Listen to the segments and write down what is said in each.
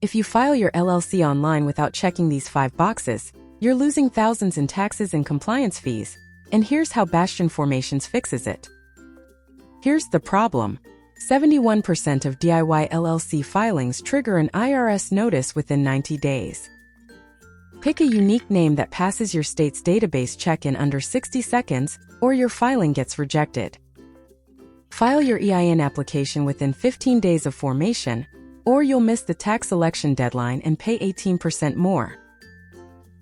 If you file your LLC online without checking these 5 boxes, you're losing thousands in taxes and compliance fees, and here's how Bastion Formations fixes it. Here's the problem. 71% of DIY LLC filings trigger an IRS notice within 90 days. Pick a unique name that passes your state's database check in under 60 seconds, or your filing gets rejected. File your EIN application within 15 days of formation, or you'll miss the tax election deadline and pay 18% more.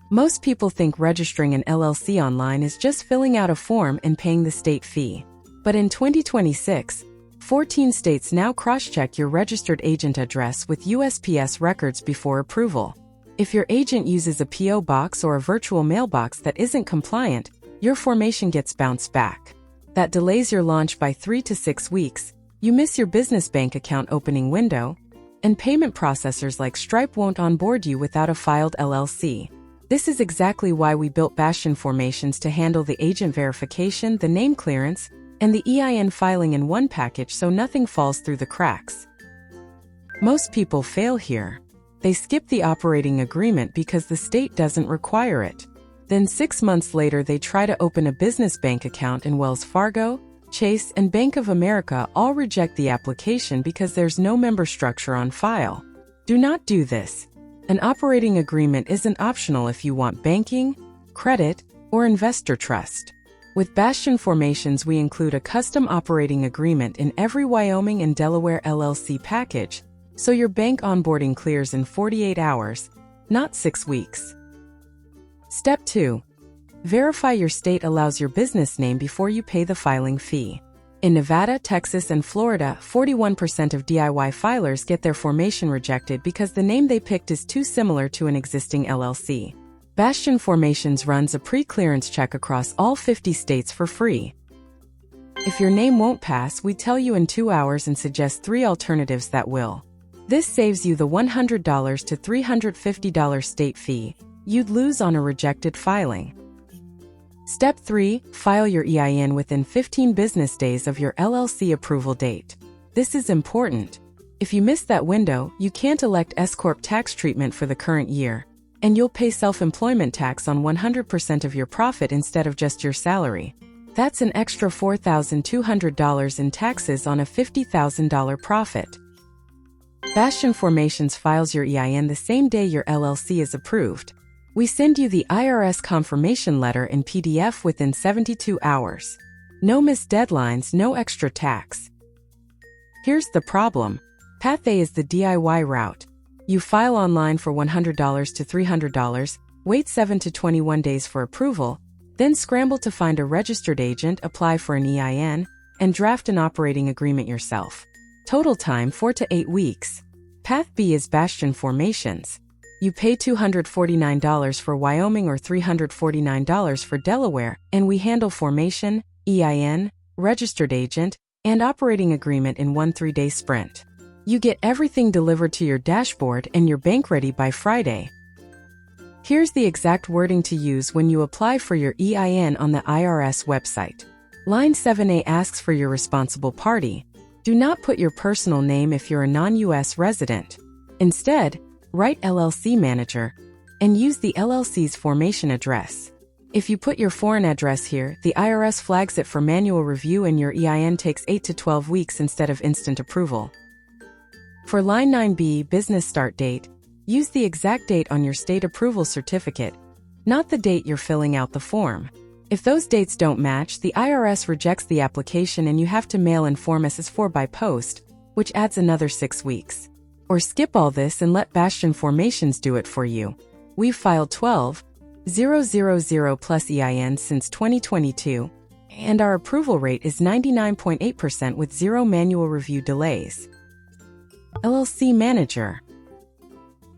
Most people think registering an LLC online is just filling out a form and paying the state fee. But in 2026, 14 states now cross-check your registered agent address with USPS records before approval. If your agent uses a P.O. box or a virtual mailbox that isn't compliant, your formation gets bounced back. That delays your launch by 3 to 6 weeks, you miss your business bank account opening window, and payment processors like Stripe won't onboard you without a filed LLC. This is exactly why we built Bastion Formations to handle the agent verification, the name clearance, and the EIN filing in one package so nothing falls through the cracks. Most people fail here. They skip the operating agreement because the state doesn't require it. Then 6 months later they try to open a business bank account and Wells Fargo, Chase, and Bank of America all reject the application because there's no member structure on file. Do not do this. An operating agreement isn't optional if you want banking, credit, or investor trust. With Bastion Formations, we include a custom operating agreement in every Wyoming and Delaware LLC package, so your bank onboarding clears in 48 hours, not 6 weeks. Step 2. Verify your state allows your business name before you pay the filing fee. In Nevada, Texas, and Florida, 41% of DIY filers get their formation rejected because the name they picked is too similar to an existing LLC. Bastion Formations runs a pre-clearance check across all 50 states for free. If your name won't pass, we tell you in 2 hours and suggest 3 alternatives that will. This saves you the $100 to $350 state fee you'd lose on a rejected filing. Step 3. File your EIN within 15 business days of your LLC approval date. This is important. If you miss that window, you can't elect S-Corp tax treatment for the current year, and you'll pay self-employment tax on 100% of your profit instead of just your salary. That's an extra $4,200 in taxes on a $50,000 profit. Bastion Formations files your EIN the same day your LLC is approved. We send you the IRS confirmation letter in PDF within 72 hours. No missed deadlines, no extra tax. Here's the problem. Path A is the DIY route. You file online for $100 to $300, wait 7 to 21 days for approval, then scramble to find a registered agent, apply for an EIN, and draft an operating agreement yourself. Total time 4 to 8 weeks. Path B is Bastion Formations. You pay $249 for Wyoming or $349 for Delaware, and we handle formation, EIN, registered agent, and operating agreement in one 3-day sprint. You get everything delivered to your dashboard and your bank ready by Friday. Here's the exact wording to use when you apply for your EIN on the IRS website. Line 7A asks for your responsible party. Do not put your personal name if you're a non-US resident. Instead, write LLC manager and use the LLC's formation address. If you put your foreign address here, the IRS flags it for manual review and your EIN takes 8 to 12 weeks instead of instant approval. For line 9B, business start date, use the exact date on your state approval certificate, not the date you're filling out the form. If those dates don't match, the IRS rejects the application and you have to mail in Form SS4 by post, which adds another 6 weeks. Or skip all this and let Bastion Formations do it for you. We've filed 12,000 plus EIN since 2022, and our approval rate is 99.8% with 0 manual review delays. LLC Manager.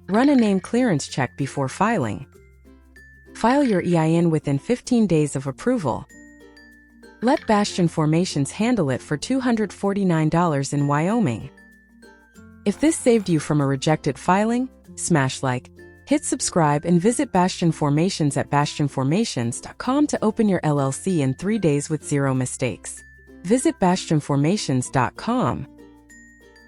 Run a name clearance check before filing. File your EIN within 15 days of approval. Let Bastion Formations handle it for $249 in Wyoming. If this saved you from a rejected filing, smash like, hit subscribe, and visit Bastion Formations at bastionformations.com to open your LLC in 3 days with 0 mistakes. Visit bastionformations.com.